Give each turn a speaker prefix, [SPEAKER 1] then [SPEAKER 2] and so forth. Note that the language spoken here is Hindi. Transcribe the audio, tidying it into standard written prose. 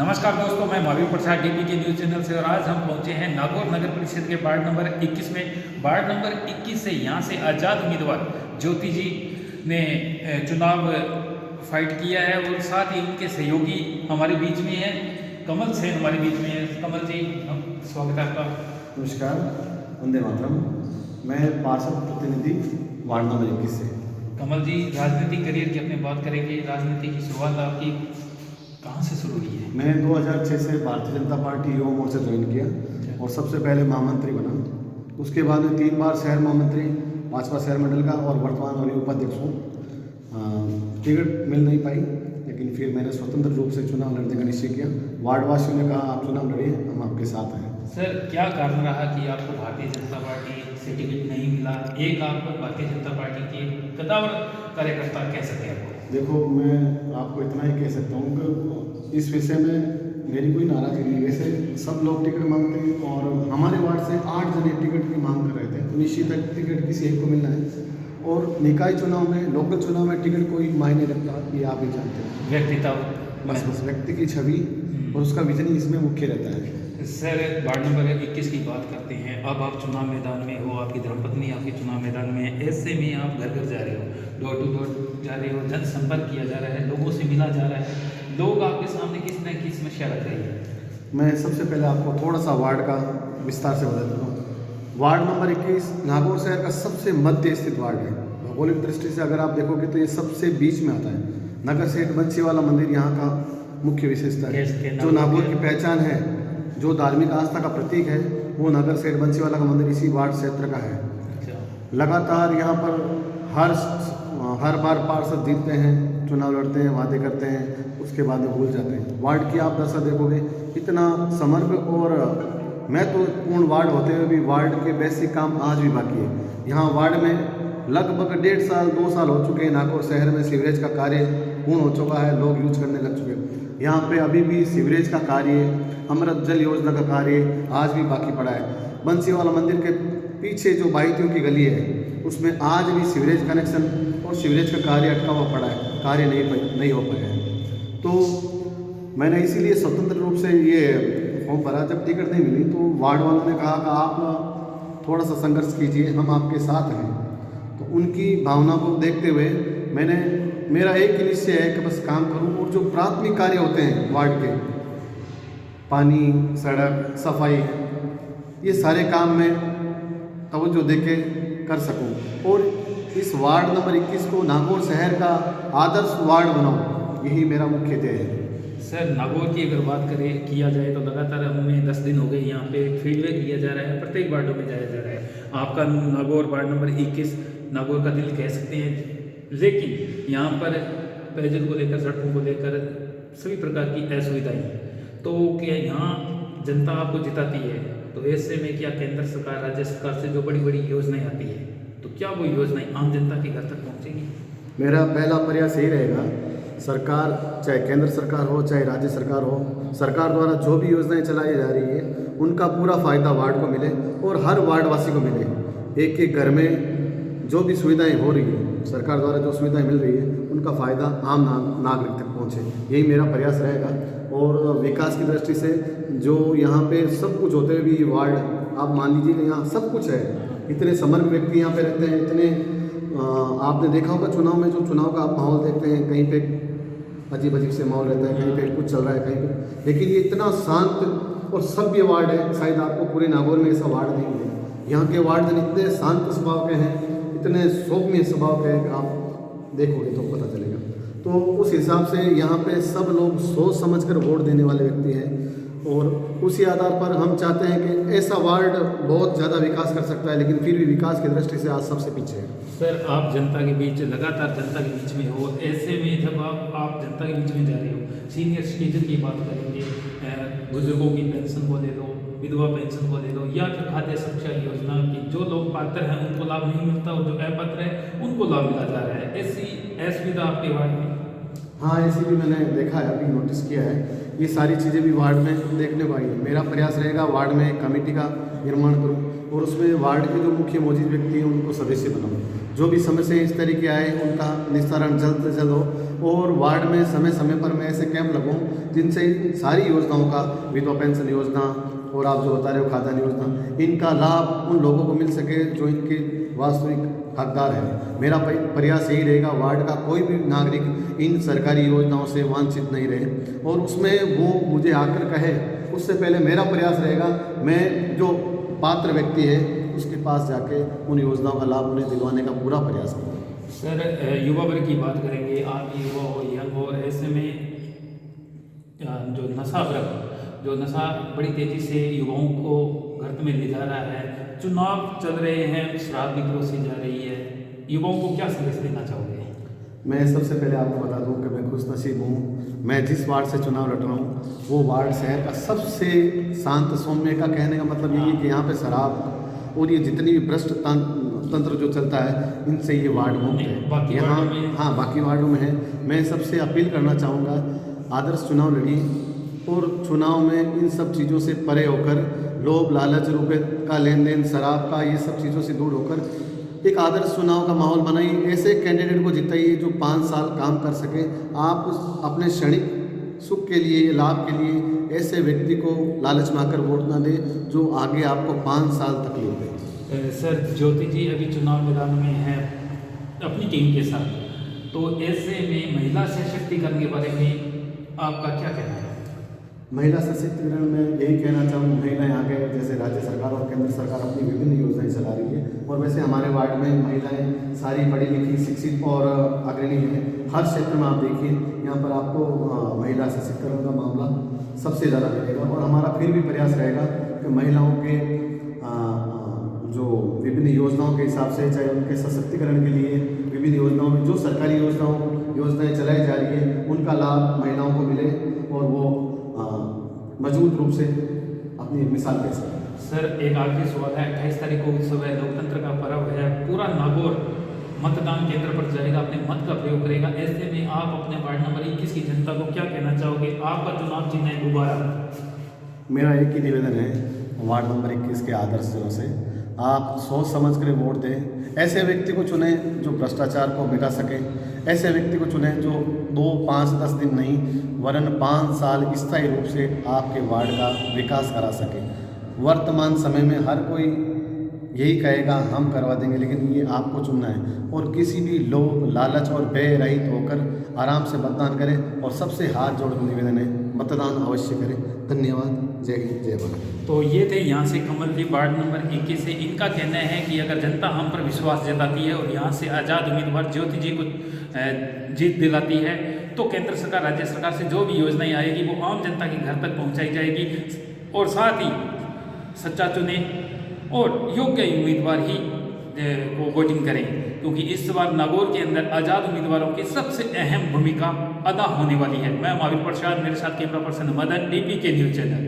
[SPEAKER 1] नमस्कार दोस्तों, मैं महावीर प्रसाद डीपी के न्यूज़ चैनल से और आज हम पहुंचे हैं नागौर नगर परिषद के वार्ड नंबर 21 में। वार्ड नंबर 21 से यहां से आज़ाद उम्मीदवार ज्योति जी ने चुनाव फाइट किया है और साथ ही उनके सहयोगी हमारे बीच में हैं। कमल सेन हमारे बीच में है। कमल जी, स्वागत है आपका।
[SPEAKER 2] नमस्कार, वंदे मातरम। मैं पार्षद प्रतिनिधि वार्ड नंबर 21 से।
[SPEAKER 1] कमल जी, राजनीतिक करियर की अपने बात करेंगे। राजनीति की शुरुआत आपकी कहाँ से शुरू हुई है?
[SPEAKER 2] मैंने 2006 से भारतीय जनता पार्टी युवा मोर्चा ज्वाइन किया और सबसे पहले महामंत्री बना। उसके बाद में 3 बार शहर महामंत्री भाजपा शहर मंडल का और वर्तमान वाली उपाध्यक्ष हूँ। टिकट मिल नहीं पाई, लेकिन फिर मैंने स्वतंत्र रूप से चुनाव लड़ने का निश्चय किया। वार्ड वासियों ने कहा आप चुनाव लड़िए, हम आपके साथ हैं।
[SPEAKER 1] सर, क्या कारण रहा कि आपको भारतीय जनता पार्टी से टिकट नहीं मिला? एक आप भारतीय जनता पार्टी के कदावर कार्यकर्ता कह सकते हैं आपको।
[SPEAKER 2] देखो, मैं आपको इतना ही कह सकता हूँ कि इस विषय में मेरी कोई नाराजगी नहीं। वैसे सब लोग टिकट मांगते हैं और हमारे वार्ड से 8 जने टिकट की मांग कर रहे थे, तो निश्चित है टिकट किसी एक को मिलना है। और निकाय चुनाव में, लोकल चुनाव में टिकट कोई मायने रखता, ये आप ही जानते हैं।
[SPEAKER 1] व्यक्तित्व,
[SPEAKER 2] बस व्यक्ति की छवि और उसका विजन ही इसमें मुख्य रहता है।
[SPEAKER 1] सर, वार्ड नंबर 21 की बात करते हैं। अब आप चुनाव मैदान में हो, आपकी धर्मपत्नी आपके चुनाव मैदान में है। ऐसे में आप घर घर जा रहे हो, डोर टू डोर जा रहे हो, जनसंपर्क किया जा रहा है, लोगों से मिला जा रहा है। लोग आपके सामने किस तरह की समस्या रख रही है?
[SPEAKER 2] मैं सबसे पहले आपको थोड़ा सा वार्ड का विस्तार से बता देता हूँ। वार्ड नंबर 21 नागौर शहर का सबसे मध्य स्थित वार्ड है। भौगोलिक दृष्टि से अगर आप देखोगे तो ये सबसे बीच में आता है। नगर सेठ बंसीवाला मंदिर यहाँ का मुख्य विशेषता है। जो नागौर की पहचान है, जो धार्मिक आस्था का प्रतीक है, वो नगर सेठ बंसीवाला का मंदिर इसी वार्ड क्षेत्र का है। लगातार यहाँ पर हर बार पार्षद जीतते हैं, चुनाव लड़ते हैं, वादे करते हैं, उसके बाद में भूल जाते हैं। वार्ड की आप दशा देखोगे, इतना समर्थ और महत्वपूर्ण वार्ड होते हुए भी वार्ड के बेसिक काम आज भी बाकी है। यहाँ वार्ड में लगभग 1.5 साल 2 साल हो चुके हैं। नागौर शहर में सीवरेज का कार्य पूर्ण हो चुका है, लोग यूज करने लग चुके हैं। यहाँ पे अभी भी सीवरेज का कार्य, अमृत जल योजना का कार्य आज भी बाकी पड़ा है। बंसीवाला मंदिर के पीछे जो बाइतियों की गली है, उसमें आज भी सीवरेज कनेक्शन और सीवरेज का कार्य अटका हुआ पड़ा है, कार्य नहीं हो पाया है। तो मैंने इसीलिए स्वतंत्र रूप से ये फॉर्म भरा। जब टिकट नहीं मिली तो वार्ड वालों ने कहा कि आप थोड़ा सा संघर्ष कीजिए, हम आपके साथ हैं। तो उनकी भावना को देखते हुए मेरा एक ही निश्चय है कि बस काम करूं और जो प्राथमिक कार्य होते हैं वार्ड के, पानी, सड़क, सफाई, ये सारे काम में तवज्जो देके कर सकूं और इस वार्ड नंबर 21 को नागौर शहर का आदर्श वार्ड बनाऊं, यही मेरा मुख्य ध्येय है।
[SPEAKER 1] सर, नागौर की अगर बात करें किया जाए तो लगातार हमें 10 दिन हो गए यहाँ पे फीडबैक लिया जा रहा है, प्रत्येक वार्डों में जाया जा रहा है। आपका नागौर वार्ड नंबर 21 नागौर का दिल कह सकते हैं, लेकिन यहाँ पर पेयजल को लेकर, सड़कों को लेकर सभी प्रकार की असुविधाएं। तो क्या यहाँ जनता आपको जिताती है, तो ऐसे में क्या केंद्र सरकार, राज्य सरकार से जो बड़ी बड़ी योजनाएं आती है, तो क्या वो योजनाएं आम जनता के घर तक पहुँचेगी?
[SPEAKER 2] मेरा पहला प्रयास यही रहेगा, सरकार चाहे केंद्र सरकार हो चाहे राज्य सरकार हो, सरकार द्वारा जो भी योजनाएं चलाई जा रही है उनका पूरा फ़ायदा वार्ड को मिले और हर वार्डवासी को मिले। एक एक घर में जो भी सुविधाएं हो रही है, सरकार द्वारा जो सुविधाएं मिल रही है, उनका फ़ायदा आम नागरिक तक पहुंचे, यही मेरा प्रयास रहेगा। और विकास की दृष्टि से जो यहाँ पे सब कुछ होते हुए भी वार्ड, आप मान लीजिए यहाँ सब कुछ है, इतने समर्थ व्यक्ति यहाँ पे रहते हैं, इतने आपने देखा होगा चुनाव में, जो चुनाव का आप माहौल देखते हैं, कहीं पे अजीब अजीब से माहौल रहता है, कहीं पे कुछ चल रहा है, कहीं पे, लेकिन ये इतना शांत और सभ्य वार्ड है। शायद आपको पूरे नागौर में ऐसा वार्ड नहीं मिलेगा। यहाँ के वार्ड इतने शांत स्वभाव के हैं, इतने सौम्य स्वभाव के हैं कि आप देखोगे तो पता चलेगा। तो उस हिसाब से यहाँ पे सब लोग सोच समझकर वोट देने वाले व्यक्ति हैं और उसी आधार पर हम चाहते हैं कि ऐसा वार्ड बहुत ज़्यादा विकास कर सकता है, लेकिन फिर भी विकास की दृष्टि से आज सबसे पीछे है।
[SPEAKER 1] सर, आप जनता के बीच, लगातार जनता के बीच में हो, ऐसे में जब आप जनता के बीच में जा रहे हो, सीनियर सिटीजन की बात करेंगे, बुजुर्गों की पेंशन को ले लो, विधवा पेंशन को ले लो, या फिर खाद्य सुरक्षा योजना की जो लोग पात्र हैं उनको लाभ नहीं मिलता और जो अपात्र है उनको लाभ मिला जा रहा है, ऐसी असुविधा आपके वार्ड में?
[SPEAKER 2] हाँ, ऐसी भी मैंने देखा है, अभी नोटिस किया है। ये सारी चीज़ें भी वार्ड में देखने को आई है। मेरा प्रयास रहेगा वार्ड में एक कमेटी का निर्माण करूँ और उसमें वार्ड के जो मुख्य मौजूद व्यक्ति हैं उनको सदस्य बनाऊँ। जो भी समस्या इस तरीके आए उनका निस्तारण जल्द से जल्द हो और वार्ड में समय समय पर मैं ऐसे कैंप लगाऊँ जिनसे इन सारी योजनाओं का, विधवा पेंशन योजना और आप जो बता रहे हो खाद्यान्न योजना, इनका लाभ उन लोगों को मिल सके जो इनके वास्तविक हकदार है। मेरा प्रयास यही रहेगा वार्ड का कोई भी नागरिक इन सरकारी योजनाओं से वंचित नहीं रहे और उसमें वो मुझे आकर कहे, उससे पहले मेरा प्रयास रहेगा मैं जो पात्र व्यक्ति है उसके पास जाके उन योजनाओं का लाभ उन्हें दिलवाने का पूरा प्रयास करूँ।
[SPEAKER 1] सर युवा वर्ग की बात करेंगे, आप युवा हो, यंग हो, ऐसे में जो नशा वर्ग, जो नशा बड़ी तेज़ी से युवाओं को गर्त में ले जा रहा है, चुनाव चल रहे हैं, शराब भी परोसी जा रही है, युवाओं को क्या संदेश देना चाहोगे?
[SPEAKER 2] मैं सबसे पहले आपको बता दूं कि मैं खुश नसीब हूँ। मैं जिस वार्ड से चुनाव लड़ रहा हूँ वो वार्ड शहर का सबसे शांत सौम्य का कहने का मतलब यही है कि यहाँ पे शराब और ये जितनी भी भ्रष्ट तंत्र जो चलता है इनसे ये वार्ड मुक्त है। यहाँ हाँ बाकी वार्डों में है। मैं सबसे अपील करना चाहूँगा आदर्श चुनाव लड़िए और चुनाव में इन सब चीज़ों से परे होकर लोभ लालच रुपये का लेन देन, शराब का, ये सब चीज़ों से दूर होकर एक आदर्श चुनाव का माहौल बनाइए। ऐसे कैंडिडेट को जिताइए जो 5 साल काम कर सके। आप अपने क्षणिक सुख के लिए, लाभ के लिए ऐसे व्यक्ति को लालच में आकर वोट ना दे जो आगे आपको 5 साल तकलीफ दे।
[SPEAKER 1] सर ज्योति जी अभी चुनाव मैदान में हैं अपनी टीम के साथ, तो ऐसे में महिला सशक्तिकरण के बारे में आपका क्या कहना है?
[SPEAKER 2] महिला सशक्तिकरण में यही कहना चाहूँ, महिलाएं आगे, जैसे राज्य सरकार और केंद्र सरकार अपनी विभिन्न योजनाएं चला रही है और वैसे हमारे वार्ड में महिलाएं सारी पढ़ी लिखी, शिक्षित और अग्रणी हैं। हर क्षेत्र में आप देखिए यहाँ पर आपको महिला सशक्तिकरण का मामला सबसे ज़्यादा मिलेगा और हमारा फिर भी प्रयास रहेगा कि महिलाओं के जो विभिन्न योजनाओं के हिसाब से, चाहे उनके सशक्तिकरण के लिए विभिन्न योजनाओं में जो सरकारी योजनाएं चलाई जा रही है उनका लाभ महिलाओं को मिले और वो मजबूत रूप से अपनी मिसाल पेश करें।
[SPEAKER 1] सर एक आखिरी सवाल है, 28 तारीख को उत्सव है, लोकतंत्र का पर्व है, पूरा नागौर मतदान केंद्र पर जाएगा, अपने मत का प्रयोग करेगा। ऐसे में आप अपने वार्ड नंबर 21 की जनता को क्या कहना चाहोगे? आपका चुनाव चिन्ह है गुब्बारा।
[SPEAKER 2] मेरा एक ही निवेदन है वार्ड नंबर 21 के आदर्शों से, आप सोच समझ कर वोट दें। ऐसे व्यक्ति को चुनें जो भ्रष्टाचार को मिटा सके, ऐसे व्यक्ति को चुनें जो 2, 5, 10 दिन नहीं वरन 5 साल स्थायी रूप से आपके वार्ड का विकास करा सके। वर्तमान समय में हर कोई यही कहेगा हम करवा देंगे, लेकिन ये आपको चुनना है और किसी भी लोभ लालच और व्यय रहित होकर आराम से मतदान करें और सबसे हाथ जोड़कर निवेदन है मतदान अवश्य करें। धन्यवाद। जय हिंद, जय भारत।
[SPEAKER 1] तो ये थे यहाँ से कमल जी वार्ड नंबर 21 से। इनका कहना है कि अगर जनता हम पर विश्वास जताती है और यहाँ से आज़ाद उम्मीदवार ज्योति जी को जीत दिलाती है तो केंद्र सरकार, राज्य सरकार से जो भी योजनाएं आएगी वो आम जनता के घर तक पहुँचाई जाएगी और साथ ही सच्चा चुने और योग्य उम्मीदवार ही को वोटिंग करें, क्योंकि इस बार नागौर के अंदर आज़ाद उम्मीदवारों की सबसे अहम भूमिका अदा होने वाली है। मैं महावीर प्रसाद, मेरे साथ camera person Madan, DPK news channel.